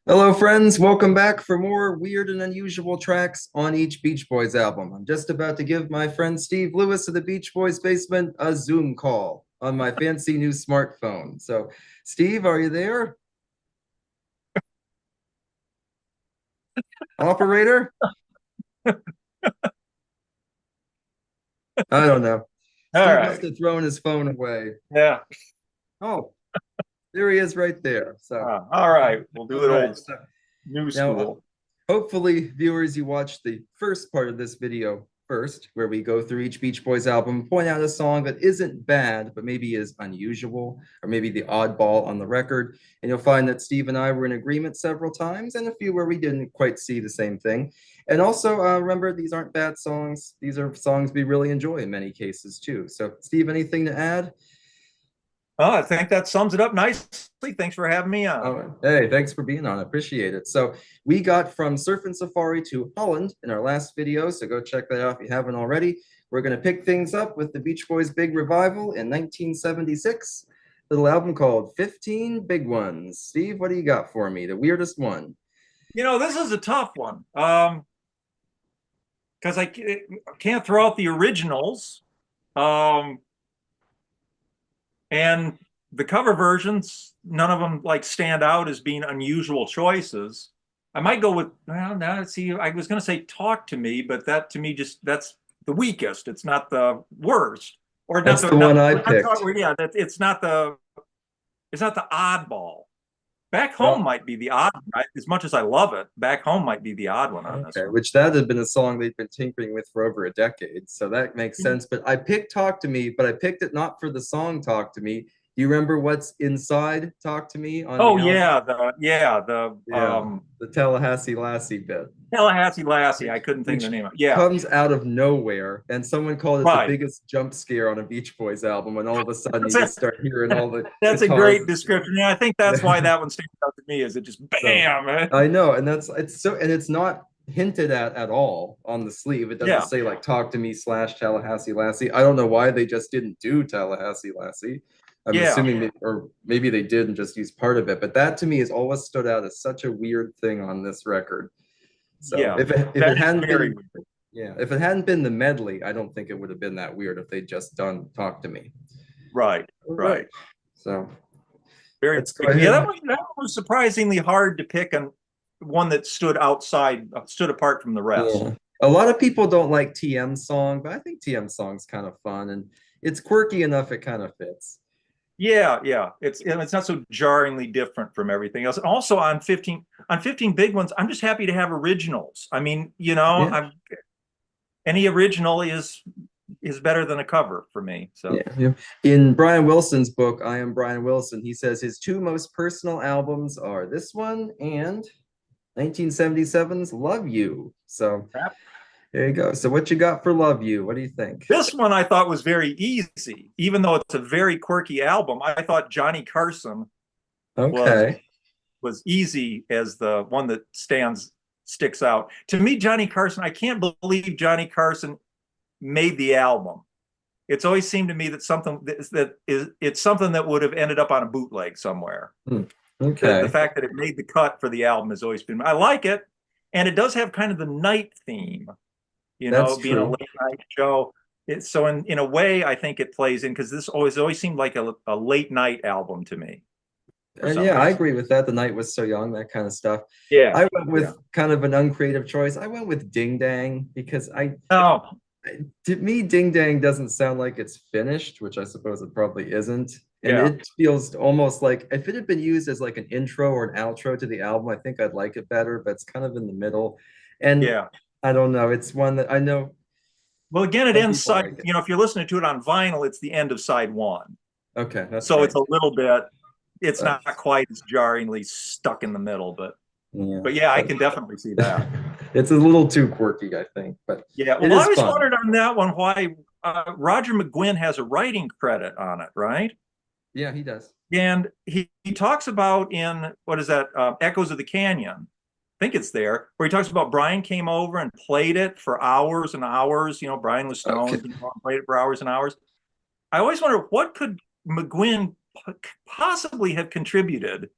Hello, friends. Welcome back for more weird and unusual tracks on each Beach Boys album. I'm just about to give my friend Steve Lewis of the Beach Boys basement a Zoom call on my fancy new smartphone. So, Steve, are you there? Operator? I don't know. All Steve must right. have thrown his phone away. Yeah. Oh, there he is right there. So, All right. We'll all do it right. old So, new now, school. hopefully, viewers, you watched the first part of this video first, where we go through each Beach Boys album, point out a song that isn't bad, but maybe is unusual, or maybe the oddball on the record. And you'll find that Steve and I were in agreement several times, and a few where we didn't quite see the same thing. And also, remember, these aren't bad songs. These are songs we really enjoy in many cases, too. So, Steve, anything to add? Oh, I think that sums it up nicely. Thanks for having me on. Oh, hey, thanks for being on. I appreciate it. So we got from Surf and Safari to Holland in our last video, so go check that out if you haven't already. We're going to pick things up with the Beach Boys' big revival in 1976, little album called 15 Big Ones. Steve, what do you got for me? The weirdest one. This is a tough one because can't throw out the originals. Um, and the cover versions, none of them like stand out as being unusual choices. I might go with, well, now see, I was going to say Talk to Me, but that to me that's the weakest. It's not the worst. Or not That's the the one not, I not picked. yeah, that it's not the oddball. Back Home Oh, might be the odd one. As much as I love it, Back Home might be the odd one on this okay, one. which that had been a song they'd been tinkering with for over a decade, so that makes sense. But I picked Talk to Me, but I picked it not for the song Talk to Me. Do you remember what's inside Talk to Me on the Oh album? the Yeah, the Tallahassee Lassie bit. Tallahassee Lassie. Which I couldn't think of which the name of it. Yeah, comes out of nowhere, and someone called it the right. biggest jump scare on a Beach Boys album, and all of a sudden That's you just a, start hearing all the that's a guitars great and description. Yeah, I think that's why stuff. that one stands out to me. Is it just So bam? I know, and it's not hinted at all on the sleeve. It doesn't Yeah, say like talk to me slash Tallahassee Lassie. I don't know why they just didn't do Tallahassee Lassie. I'm yeah, assuming or maybe they did and just used part of it, but that to me has always stood out as such a weird thing on this record. So yeah. if it That is hadn't very been weird. yeah, if it hadn't been the medley, I don't think it would have been that weird if they'd just done talk to me. Right, All right. right. So Very. let's go Yeah, ahead. that one was surprisingly hard to pick, and one that stood apart from the rest. Yeah. A lot of people don't like TM song, but I think TM song's kind of fun and it's quirky enough it kind of fits. Yeah, yeah. It's not so jarringly different from everything else. And also on 15 big ones, I'm just happy to have originals. I mean, Yeah. any original is better than a cover for me. So Yeah. In Brian Wilson's book, I Am Brian Wilson, he says his two most personal albums are this one and 1977's Love You. So there you go. So what you got for Love You? What do you think? this one I thought was very easy, even though it's a very quirky album. I thought Johnny Carson was Okay. was easy as the one that sticks out. To me, Johnny Carson, I can't believe Johnny Carson made the album. It's always seemed to me that it's something that would have ended up on a bootleg somewhere. Hmm. The Okay. fact that it made the cut for the album has always been, I like it, and it does have kind of the night theme, That's being a true. late night show. So in a way, I think it plays in because this always seemed like a late night album to me for And some yeah, I reason. agree with that. The night was so young, that kind of stuff. Yeah, I went yeah. with kind of an uncreative choice. I went with Ding Dang because Oh, to me, Ding Dang doesn't sound like it's finished, which I suppose it probably isn't. And yeah, it feels almost like if it had been used as like an intro or an outro to the album, I think I'd like it better, but it's kind of in the middle. And yeah. I don't know, it's one that I know Well, again, it some ends people side. like it. If you're listening to it on vinyl, it's the end of side one, Okay, that's so it's right. a little bit. It's not That's quite as jarringly stuck in the middle, but yeah, but yeah, I but can definitely see that. it's a little too quirky, I think, but Yeah. it Well, I is always fun. wondered on that one why Roger McGuinn has a writing credit on it, right? Yeah, he does. And he talks about in what is that Echoes of the Canyon. I think it's there where he talks about Brian came over and played it for hours and hours. Brian was Okay. stoned, played it for hours and hours. I always wonder what could McGuinn possibly have contributed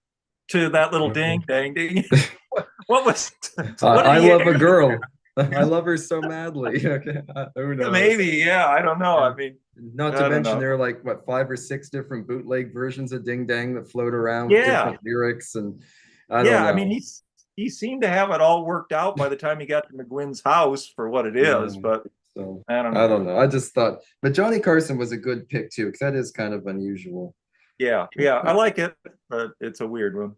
to that little ding, dang, ding. What was? What did I he love a air girl. I love her so madly. Okay, who there? knows? Maybe, yeah. I don't know. I And mean, not to I don't mention know. there are like what 5 or 6 different bootleg versions of Ding Dang that float around with Yeah, different lyrics, and I don't yeah. I mean, know. he seemed to have it all worked out by the time he got to McGuinn's house for what it Yeah. is, but So I don't I know. don't know. I just thought, but Johnny Carson was a good pick too, because that is kind of unusual. Yeah, yeah. I like it, but it's a weird one,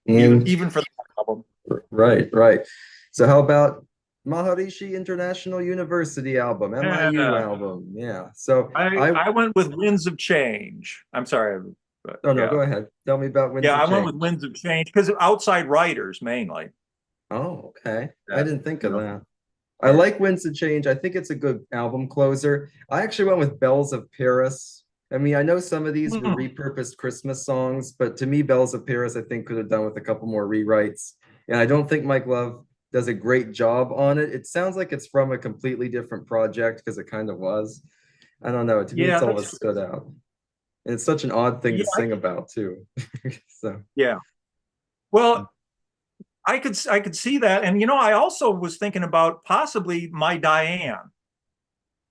And even for the album. right, right. So how about Maharishi International University album, MIU Yeah. album? Yeah. So I I I went with Winds of Change. I'm sorry, but oh no, yeah, go ahead. Tell me about Winds yeah. of I went with Change. Winds of Change because of outside writers mainly. Oh, okay. I That didn't think you of know, that. I yeah. like Winds of Change. I think it's a good album closer. I actually went with Bells of Paris. I mean, I know some of these were Hmm. repurposed Christmas songs, but to me, Bells of Paris, I think could have done with a couple more rewrites. And I don't think Mike Love does a great job on it. It sounds like it's from a completely different project because it kind of was. I don't know. To me, Yeah, it's that's always true. stood out. And it's such an odd thing Yeah, to sing about, too. So, yeah. Well, I could see that, and I also was thinking about possibly My Diane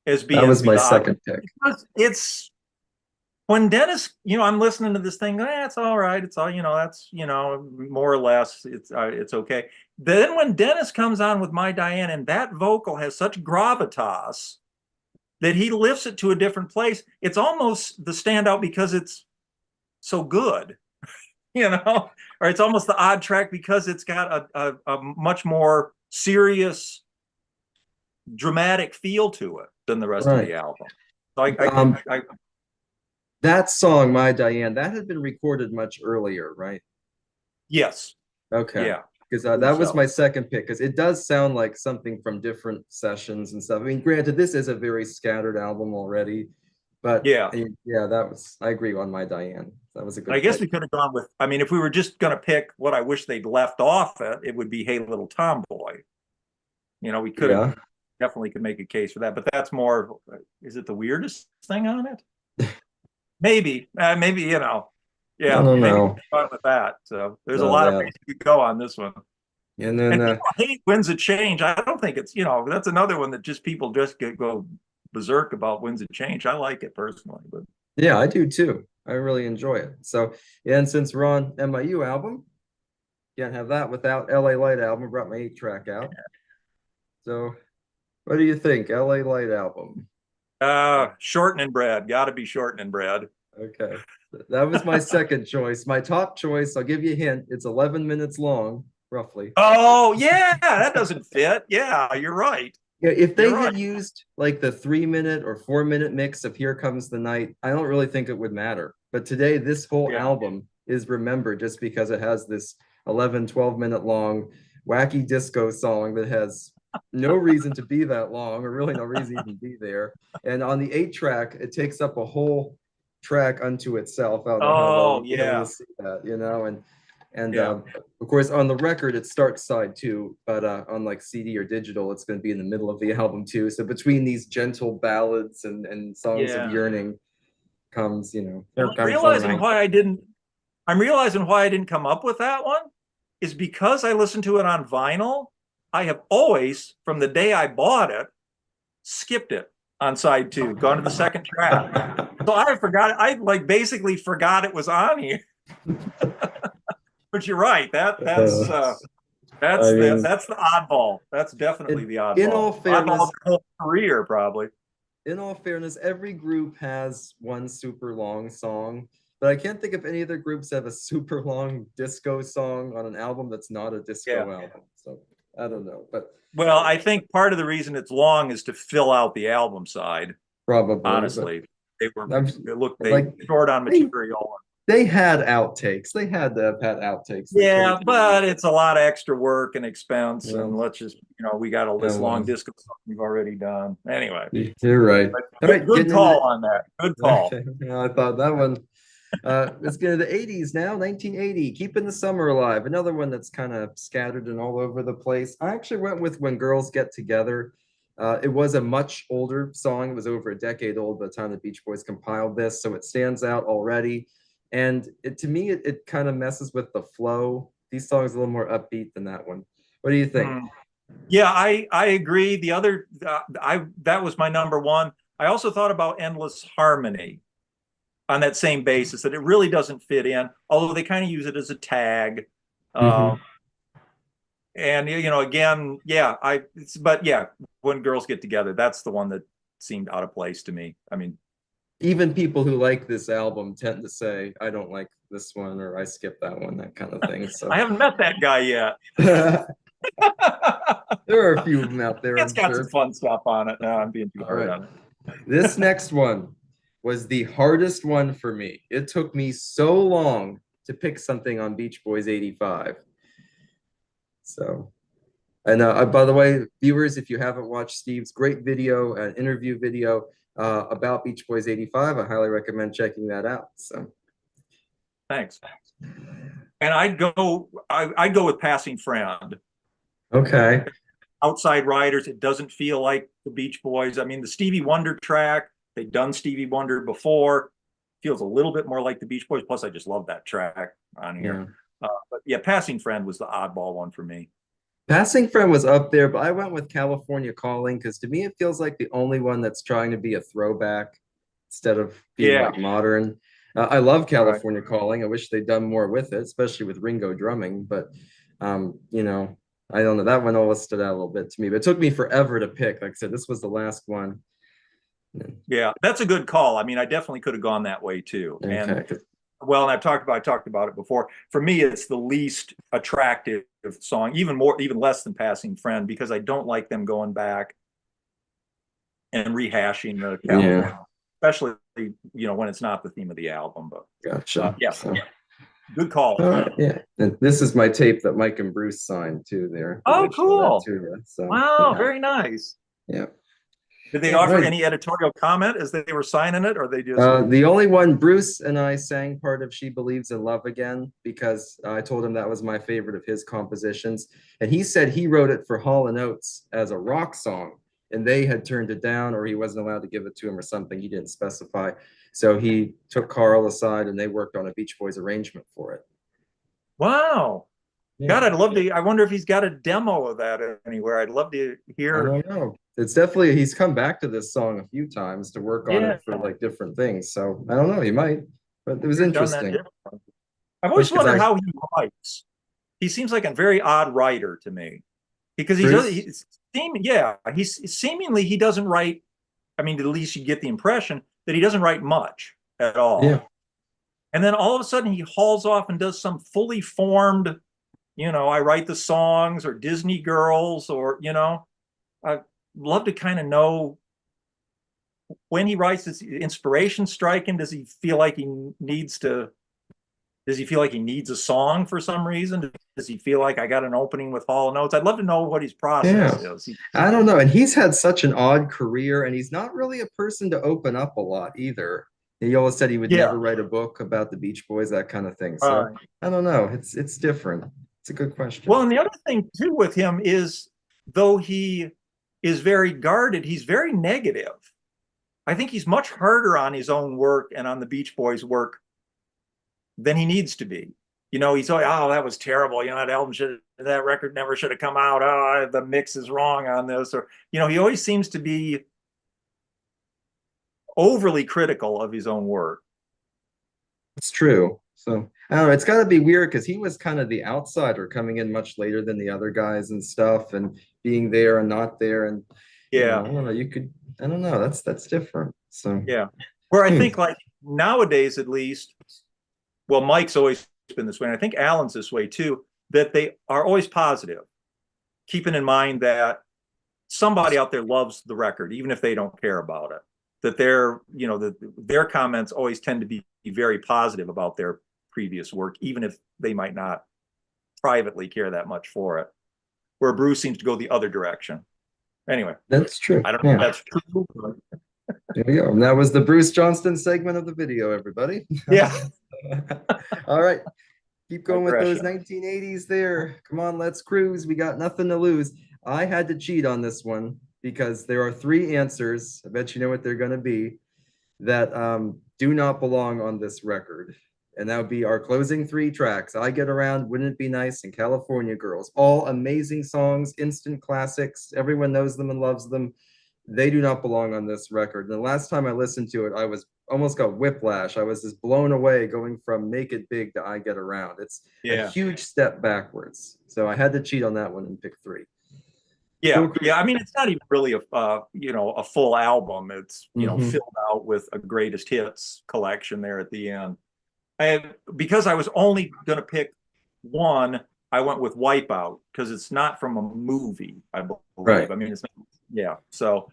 as that was being my the odd second pick. because it's when Dennis, I'm listening to this thing. It's all right. It's all that's more or less. It's okay. Then when Dennis comes on with My Diane, and that vocal has such gravitas that he lifts it to a different place. It's almost the standout because it's so good, or it's almost the odd track because it's got a much more serious, dramatic feel to it than the rest of Right. the album. So I could, Um, that song, My Diane, that had been recorded much earlier, right? yes, Okay. yeah, Because I believe that was so. my second pick, because it does sound like something from different sessions and stuff. I mean, granted, this is a very scattered album already, but Yeah, yeah, I agree on My Diane. That was a I good guess pick. we could have gone with. I mean, if we were just going to pick what I wish they'd left off it would be "Hey Little Tomboy." We could have Yeah. definitely could make a case for that, but that's more. Is it the weirdest thing on it? Maybe, maybe I yeah, don't maybe know. fun with that. So there's a No, lot of that. ways you could go on this one. And then And people hate Winds of Change. I don't think it's that's another one that just people just go berserk about Winds of Change. I like it personally, but yeah, I do too. I really enjoy it. So, yeah, and since we're on MIU album, can't have that without LA Light album. Brought my 8-track out. So, what do you think? LA Light album. shortening bread, got to be shortening bread. Okay. That was my second choice. My top choice, I'll give you a hint. It's 11 minutes long, roughly. Oh yeah, that doesn't fit. Yeah, you're right. Yeah, if You're they right. had used like the 3 minute or 4 minute mix of Here Comes the Night, I don't really think it would matter. But today, this whole Yeah. album is remembered just because it has this 11, 12 minute long wacky disco song that has no reason to be that long, or really no reason to even be there. And on the 8-track, it takes up a whole track unto itself. I don't know how well Oh you'll be able to yeah, see that. And yeah, of course, on the record, it starts side two, but on like CD or digital, it's going to be in the middle of the album too. So between these gentle ballads and songs of yeah. yearning comes, And here comes the night. I'm realizing why I didn't come up with that one is because I listened to it on vinyl. I have always, from the day I bought it, skipped it on side two, gone to the second track. So I forgot. I like basically forgot it was on here. But you're right. I mean, That's the oddball. That's definitely in, the in oddball. all Oddball fairness, of the whole career, probably. every group has one super long song, but I can't think of any other groups that have a super long disco song on an album that's not a Yeah. disco album. So I don't know, but Well, I think part of the reason it's long is to fill out the album side. probably, but Honestly, I'm they like short on they material. they had outtakes. They had to have had outtakes. They could have Yeah, but it's a lot of extra work and expense, and well, let's just we got all yeah, this long well, disco song we've already done. Anyway, you're right. but All good, right, good getting into call on that. Good call. okay. Yeah, I thought that one. Let's get into the 80s now. 1980, Keeping the Summer Alive. Another one that's kind of scattered and all over the place. I actually went with When Girls Get Together. It was a much older song. It was over a decade old by the time the Beach Boys compiled this, so it stands out already. And to me, it kind of messes with the flow. These songs are a little more upbeat than that one. What do you think? Yeah, I agree. The other I that was my number one. I also thought about Endless Harmony on that same basis, that it really doesn't fit in, although they kind of use it as a tag. Mhm. And again, yeah, but yeah, when girls get together, that's the one that seemed out of place to me. I mean, Even people who like this album tend to say, I don't like this one, or I skipped that one, that kind of thing. I So haven't met that guy yet. there are a few of them out there, It's I'm got some sure. fun stuff on it. No, I'm being too All hard right. on it. This next one was the hardest one for me. It took me so long to pick something on Beach Boys 85. So, and by the way, viewers, if you haven't watched Steve's great video, an interview video about Beach Boys 85, I highly recommend checking that out. So, Thanks. And I'd go with Passing Friend. okay. Outside Riders, it doesn't feel like the Beach Boys. I mean, the Stevie Wonder track, they've done Stevie Wonder before, feels a little bit more like the Beach Boys. Plus, I just love that track on here. But yeah, Passing Friend was the oddball one for me. Passing Friend was up there, but I went with California Calling because to me it feels like the only one that's trying to be a throwback instead of being Yeah. like modern. I love Right. California Calling. I wish they'd done more with it, especially with Ringo drumming. But I don't know. That one always stood out a little bit to me. But it took me forever to pick. Like I said, this was the last one. Yeah, that's a good call. I mean, I definitely could have gone that way too. And Okay. well, and I talked about it before. For me, it's the least attractive song, even less than Passing Friend, because I don't like them going back and rehashing the California, Yeah, especially when it's not the theme of the album. But gotcha. yeah, So, good call. yeah. And this is my tape that Mike and Bruce signed too there. Oh, They show that cool. to you. So, Wow, yeah. very nice. Yeah. Did they All offer right. any editorial comment as they were signing it, or they just The only one, Bruce and I sang part of She Believes in Love Again because I told him that was my favorite of his compositions. And he said he wrote it for Hall & Oates as a rock song, and they had turned it down or he wasn't allowed to give it to him or something. He didn't specify. So he took Carl aside and they worked on a Beach Boys arrangement for it. wow? Yeah. God, I'd love to. I wonder if he's got a demo of that anywhere. I'd love to I hear. don't know. It's definitely he's come back to this song a few times to work on Yeah, it for like different things. So I don't know, he might, but it was he's done that interesting. different. I've always Especially wondered because I how he writes. He seems like a very odd writer to me because Bruce, he's seemingly he doesn't write. I mean, at least you get the impression that he doesn't write much at all. yeah. And then all of a sudden he hauls off and does some fully formed, I write the songs or Disney Girls or, I'd love to kind of know when he writes, is inspiration striking? Does he feel like does he feel like he needs a song for some reason? Does he feel like I got an opening with Hall & Oates? I'd love to know what his process Yeah. is. I don't know. And he's had such an odd career, and he's not really a person to open up a lot either. He always said he would Yeah. never write a book about the Beach Boys, that kind of thing. So Uh, I don't know. It's different. It's a good question. well, and the other thing too with him is, though he is very guarded, he's very negative. I think he's much harder on his own work and on the Beach Boys' work than he needs to be. He's like, oh, that was terrible. That record never should have come out. Oh, the mix is wrong on this. Or, he always seems to be overly critical of his own work. It's true. So I don't know. It's got to be weird because he was kind of the outsider coming in much later than the other guys and stuff, and being there and not there. And Yeah. I don't know. I don't know. That's different. So Yeah. Where I think like nowadays, at least, well, Mike's always been this way, and I think Alan's this way too, that they are always positive, keeping in mind that somebody out there loves the record, even if they don't care about it. That their comments always tend to be very positive about their previous work, even if they might not privately care that much for it. Where Bruce seems to go the other direction. Anyway, that's true. I don't know if that's true. There we go. And that was the Bruce Johnston segment of the video, everybody. Yeah. All right. Keep going with those Digression. 1980s there. Come on, let's cruise. We got nothing to lose. I had to cheat on this one because there are three answers. I bet you know what they're going to be that do not belong on this record. And that would be our closing three tracks. I Get Around, Wouldn't It Be Nice, and California Girls. All amazing songs, instant classics. Everyone knows them and loves them. They do not belong on this record. And the last time I listened to it, I was almost got whiplash. I was just blown away going from Make It Big to I Get Around. It's a huge step backwards. So I had to cheat on that one and pick three. Yeah, yeah. I mean, it's not even really a a full album. It's filled out with a greatest hits collection there at the end. And because I was only going to pick one, I went with Wipeout because it's not from a movie, I believe. Right. I mean, it's yeah. So,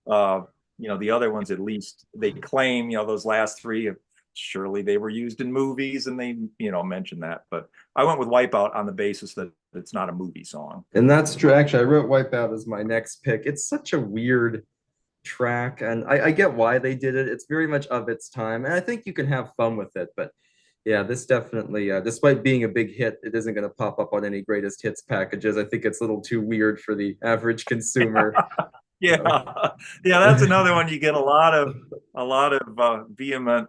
the other ones, at least they claim, those last three, surely they were used in movies and they, mentioned that. But I went with Wipeout on the basis that it's not a movie song. And that's true. Actually, I wrote Wipeout as my next pick. It's such a weird track, and I get why they did it. It's very much of its time, and I think you can have fun with it. But yeah, this definitely, despite being a big hit, it isn't going to pop up on any greatest hits packages. I think it's a little too weird for the average consumer. Yeah, yeah, that's another one you get a lot of vehement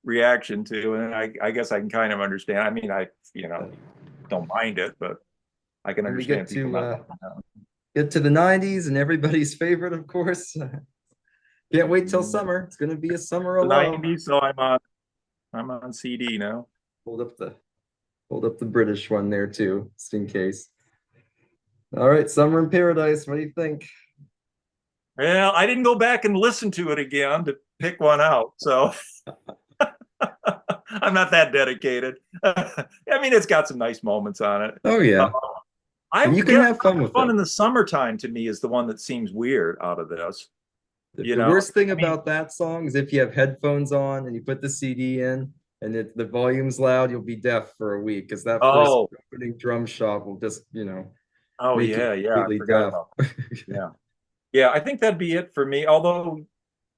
reaction to, and I guess I can kind of understand. I mean, I don't mind it, but I can understand people not. Get to the 90s and everybody's favorite, of course. Can't wait till summer. It's going to be a summer of love. 90s, so I'm on CD now. Hold up the British one there too, just in case. All right, Summer in Paradise. What do you think? Well, I didn't go back and listen to it again to pick one out, so I'm not that dedicated. I mean, it's got some nice moments on it. Oh yeah. You can have fun with it. Fun in the summertime to me is the one that seems weird out of this. The worst thing about that song is if you have headphones on and you put the CD in and the volume's loud, you'll be deaf for a week because that first opening drum shot will just, Oh yeah, yeah. Yeah. Yeah, I think that'd be it for me. Although,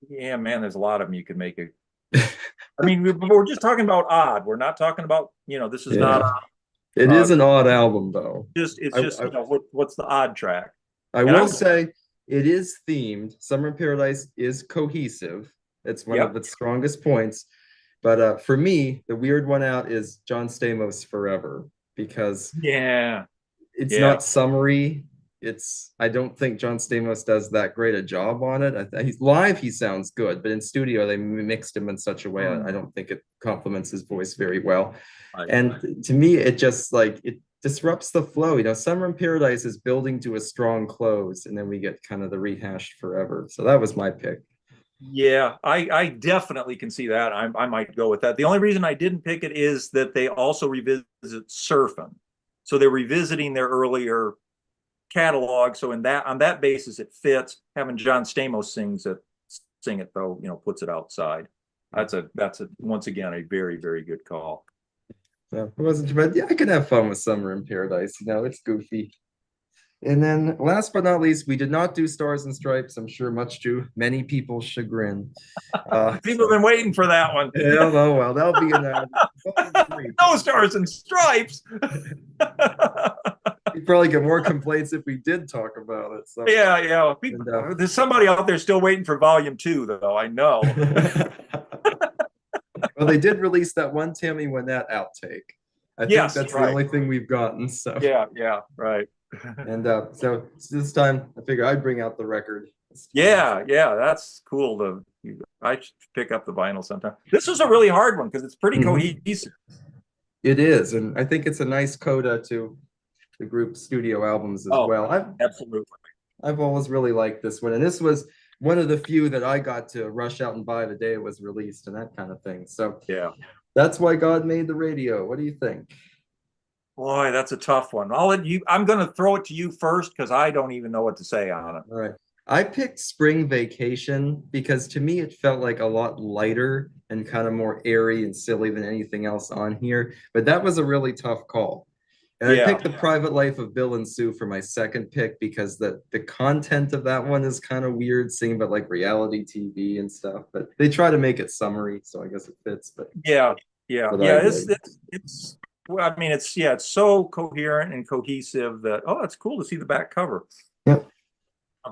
yeah, man, there's a lot of them you could make it. I mean, we're just talking about odd. We're not talking about, this is not. It is an odd album, though. It's just what's the odd track? I will say it is themed. Summer in Paradise is cohesive. It's one of its strongest points. But for me, the weird one out is John Stamos Forever because it's not summery. I don't think John Stamos does that great a job on it. He's live, he sounds good, but in studio they mixed him in such a way I don't think it complements his voice very well. And to me, it just it disrupts the flow. Summer in Paradise is building to a strong close, and then we get kind of the rehashed Forever. So that was my pick. Yeah, I definitely can see that. I might go with that. The only reason I didn't pick it is that they also revisit Surfin'. So they're revisiting their earlier catalog. So on that basis, it fits. Having John Stamos sing it though, puts it outside. That's once again a very, very good call. So it wasn't too bad. Yeah, I can have fun with Summer in Paradise. It's goofy. And then last but not least, we did not do Stars and Stripes. I'm sure much to many people's chagrin. People have been waiting for that one. Yeah, well, that'll be in no Stars and Stripes. We'd probably get more complaints if we did talk about it. So. Yeah. There's somebody out there still waiting for Volume 2, though. I know. Well, they did release that one Tammy Wynette outtake. I think that's the only thing we've gotten. So yeah, right. And so this time I figure I'd bring out the record. Yeah, that's cool. I should pick up the vinyl sometime. This was a really hard one because it's pretty cohesive. It is, and I think it's a nice coda to the group's studio albums as well. Absolutely. I've always really liked this one, and this was one of the few that I got to rush out and buy the day it was released and that kind of thing. So yeah, that's why God made the radio. What do you think? Boy, that's a tough one. I'm going to throw it to you first because I don't even know what to say on it. All right. I picked Spring Vacation because to me it felt like a lot lighter and kind of more airy and silly than anything else on here. But that was a really tough call. And I picked The Private Life of Bill and Sue for my second pick because the content of that one is kind of weird, singing about like reality TV and stuff. But they try to make it summary, so I guess it fits. But it's well, I mean, it's so coherent and cohesive that it's cool to see the back cover of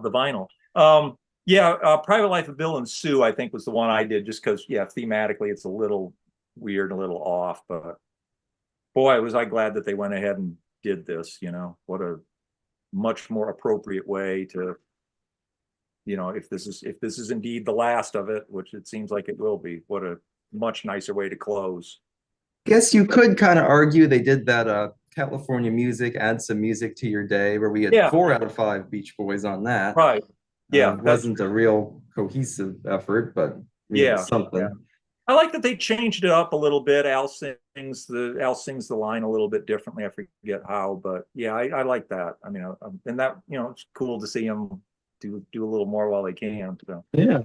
the vinyl. Private Life of Bill and Sue, I think, was the one I did just because thematically it's a little weird, a little off, but boy, was I glad that they went ahead and did this, you know, what a much more appropriate way to, you know, if this is indeed the last of it, which it seems like it will be, what a much nicer way to close. Guess you could kind of argue they did that California music, add some music to your day, where we had Yeah. 4 out of 5 Beach Boys on that. Right. Yeah. It wasn't a real cohesive effort, but yeah. something. Yeah. I like that they changed it up a little bit. Al sings the line a little bit differently. I forget how, but yeah, I like that. I mean, and that, you know, it's cool to see them do a little more while they can. So. Yeah,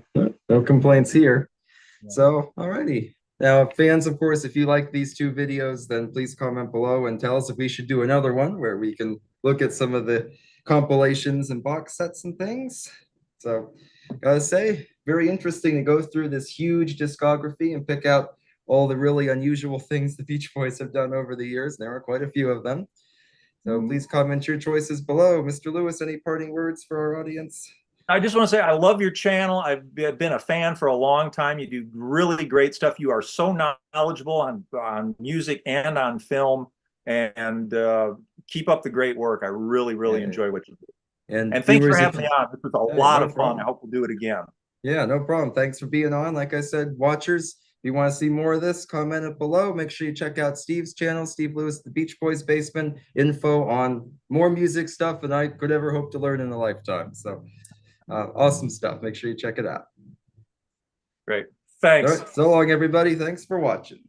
no complaints here. Yeah. So, alrighty. Now, fans, of course, if you like these 2 videos, then please comment below and tell us if we should do another one where we can look at some of the compilations and box sets and things. So, gotta say, very interesting to go through this huge discography and pick out all the really unusual things the Beach Boys have done over the years. There are quite a few of them. So please comment your choices below. Mr. Lewis, any parting words for our audience? I just want to say I love your channel. I've been a fan for a long time. You do really great stuff. You are so knowledgeable on music and on film, and keep up the great work. I really enjoy what you do. And thanks for having me on. This was a lot of fun. I hope we'll do it again. Yeah, no problem. Thanks for being on. Like I said, watchers, if you want to see more of this, comment it below. Make sure you check out Steve's channel, Steve Lewis, The Beach Boys Basement, info on more music stuff than I could ever hope to learn in a lifetime. So awesome stuff. Make sure you check it out. Great. Thanks. All right, so long, everybody. Thanks for watching.